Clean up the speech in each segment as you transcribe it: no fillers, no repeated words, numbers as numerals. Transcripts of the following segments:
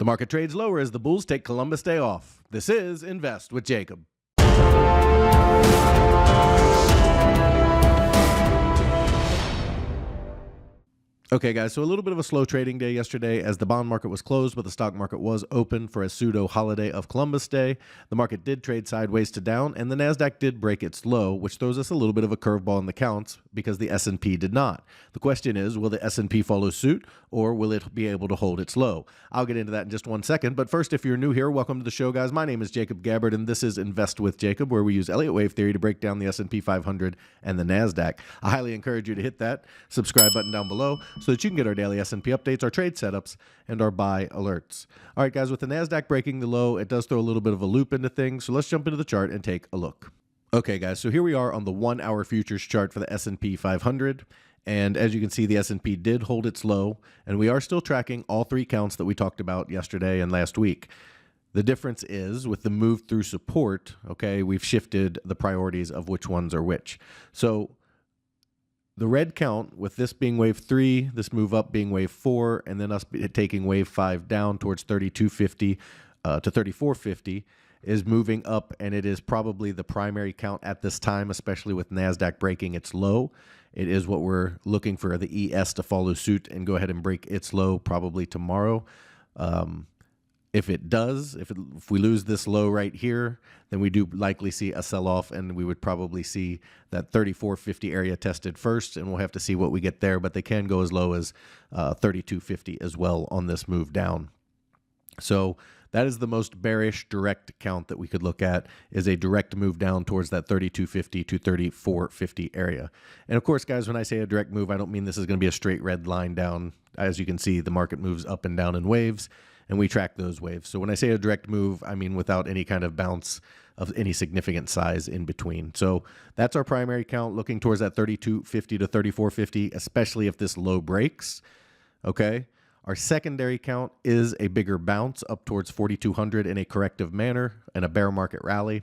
The market trades lower as the bulls take Columbus Day off. This is Invest with Jacob. Okay, guys, so a little bit of a slow trading day yesterday as the bond market was closed, but the stock market was open for a pseudo holiday of Columbus Day. The market did trade sideways to down, and the NASDAQ did break its low, which throws us a little bit of a curveball in the counts because the S&P did not. The question is, will the S&P follow suit, or will it be able to hold its low? I'll get into that in just one second, but first, if you're new here, welcome to the show, guys. My name is Jacob Gabbard, and this is Invest with Jacob, where we use Elliott Wave Theory to break down the S&P 500 and the NASDAQ. I highly encourage you to hit that subscribe button down below so that you can get our daily S&P updates, our trade setups, and our buy alerts. All right, guys, with the NASDAQ breaking the low, it does throw a little bit of a loop into things, so let's jump into the chart and take a look. Okay, guys, so here we are on the 1-hour futures chart for the S&P 500, and as you can see, the S&P did hold its low, and we are still tracking all three counts that we talked about yesterday and last week. The difference is with the move through support, okay, we've shifted the priorities of which ones are which. So the red count, with this being wave 3, this move up being wave 4, and then us taking wave 5 down towards 3250 to 3450, is moving up, and it is probably the primary count at this time, especially with NASDAQ breaking its low. It is what we're looking for the ES to follow suit and go ahead and break its low probably tomorrow. If it does, if we lose this low right here, then we do likely see a sell-off, and we would probably see that 3450 area tested first, and we'll have to see what we get there, but they can go as low as 3250 as well on this move down. So that is the most bearish direct count that we could look at, is a direct move down towards that 3250 to 3450 area. And of course, guys, when I say a direct move, I don't mean this is going to be a straight red line down. As you can see, the market moves up and down in waves, and we track those waves. So when I say a direct move, I mean without any kind of bounce of any significant size in between. So that's our primary count, looking towards that 3250 to 3450, especially if this low breaks. Okay. Our secondary count is a bigger bounce up towards 4200 in a corrective manner and a bear market rally.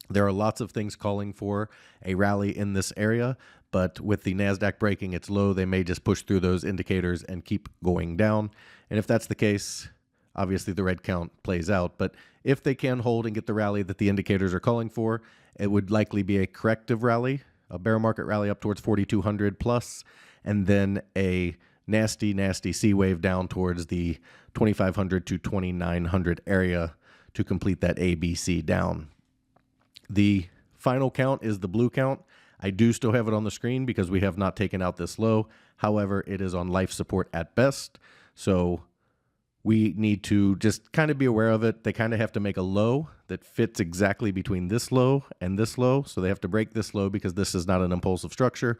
There are lots of things calling for a rally in this area, but with the NASDAQ breaking its low, they may just push through those indicators and keep going down. And if that's the case, obviously the red count plays out. But if they can hold and get the rally that the indicators are calling for, it would likely be a corrective rally, a bear market rally up towards 4200 plus, and then a nasty C wave down towards the 2500 to 2900 area to complete that ABC down. The final count is the blue count. I do still have it on the screen because we have not taken out this low. However, it is on life support at best. So we need to just kind of be aware of it. They kind of have to make a low that fits exactly between this low and this low. So they have to break this low because this is not an impulsive structure.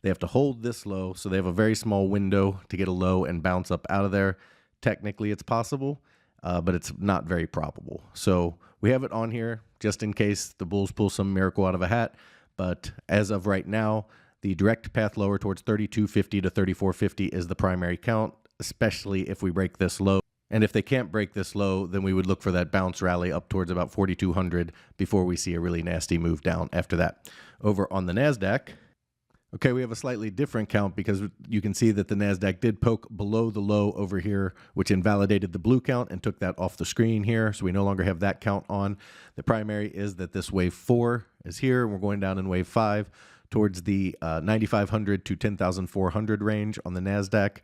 They have to hold this low, so they have a very small window to get a low and bounce up out of there. Technically, it's possible, but it's not very probable. So we have it on here just in case the bulls pull some miracle out of a hat. But as of right now, the direct path lower towards 3250 to 3450 is the primary count, especially if we break this low. And if they can't break this low, then we would look for that bounce rally up towards about 4200 before we see a really nasty move down after that. Over on the NASDAQ, okay, we have a slightly different count because you can see that the NASDAQ did poke below the low over here, which invalidated the blue count and took that off the screen here. So we no longer have that count on. The primary is that this wave 4 is here, and we're going down in wave 5 towards the 9500 to 10,400 range on the NASDAQ.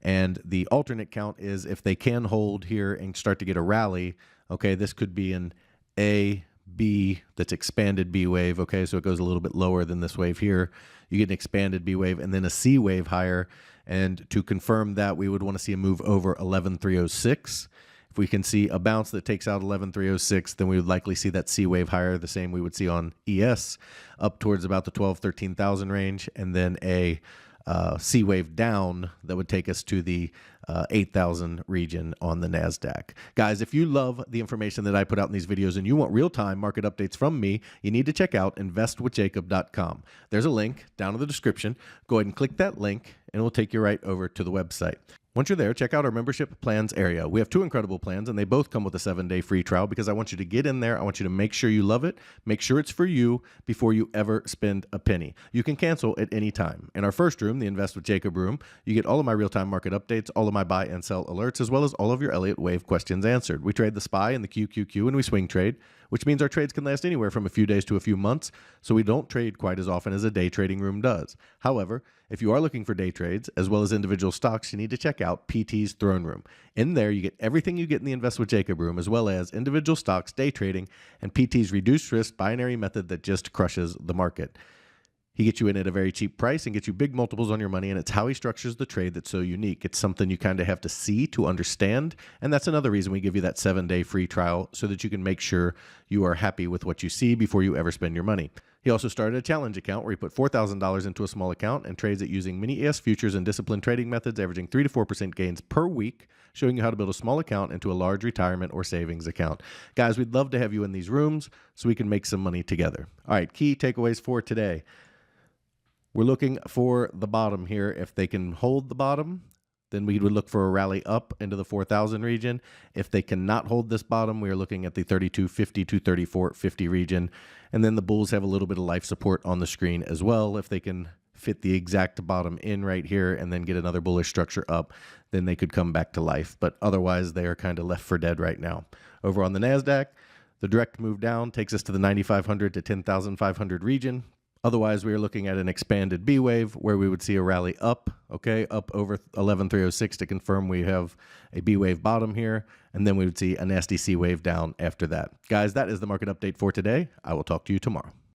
And the alternate count is if they can hold here and start to get a rally, okay, this could be an A, B that's expanded B wave. Okay, so it goes a little bit lower than this wave here. You get an expanded B wave and then a C wave higher. And to confirm that, we would want to see a move over 11,306. If we can see a bounce that takes out 11,306, then we would likely see that C wave higher, the same we would see on ES, up towards about the 13,000 range, and then a C wave down that would take us to the 8,000 region on the NASDAQ. Guys, if you love the information that I put out in these videos and you want real-time market updates from me, you need to check out investwithjacob.com. There's a link down in the description. Go ahead and click that link, and it will take you right over to the website. Once you're there, check out our membership plans area. We have 2 incredible plans, and they both come with a 7-day free trial because I want you to get in there. I want you to make sure you love it. Make sure it's for you before you ever spend a penny. You can cancel at any time. In our first room, the Invest with Jacob room, you get all of my real-time market updates, all of my buy and sell alerts, as well as all of your Elliott Wave questions answered. We trade the SPY and the QQQ, and we swing trade, which means our trades can last anywhere from a few days to a few months, so we don't trade quite as often as a day trading room does. However, if you are looking for day trades, as well as individual stocks, you need to check out PT's Throne Room. In there, you get everything you get in the Invest with Jacob room, as well as individual stocks, day trading, and PT's reduced risk binary method that just crushes the market. He gets you in at a very cheap price and gets you big multiples on your money, and it's how he structures the trade that's so unique. It's something you kind of have to see to understand, and that's another reason we give you that 7-day free trial so that you can make sure you are happy with what you see before you ever spend your money. He also started a challenge account where he put $4,000 into a small account and trades it using mini ES futures and disciplined trading methods, averaging 3 to 4% gains per week, showing you how to build a small account into a large retirement or savings account. Guys, we'd love to have you in these rooms so we can make some money together. All right, key takeaways for today. We're looking for the bottom here. If they can hold the bottom, then we would look for a rally up into the 4,000 region. If they cannot hold this bottom, we are looking at the 3250 to 3450 region. And then the bulls have a little bit of life support on the screen as well. If they can fit the exact bottom in right here and then get another bullish structure up, then they could come back to life. But otherwise, they are kind of left for dead right now. Over on the NASDAQ, the direct move down takes us to the 9,500 to 10,500 region. Otherwise, we are looking at an expanded B wave where we would see a rally up, okay, up over 11,306 to confirm we have a B wave bottom here, and then we would see a nasty C wave down after that. Guys, that is the market update for today. I will talk to you tomorrow.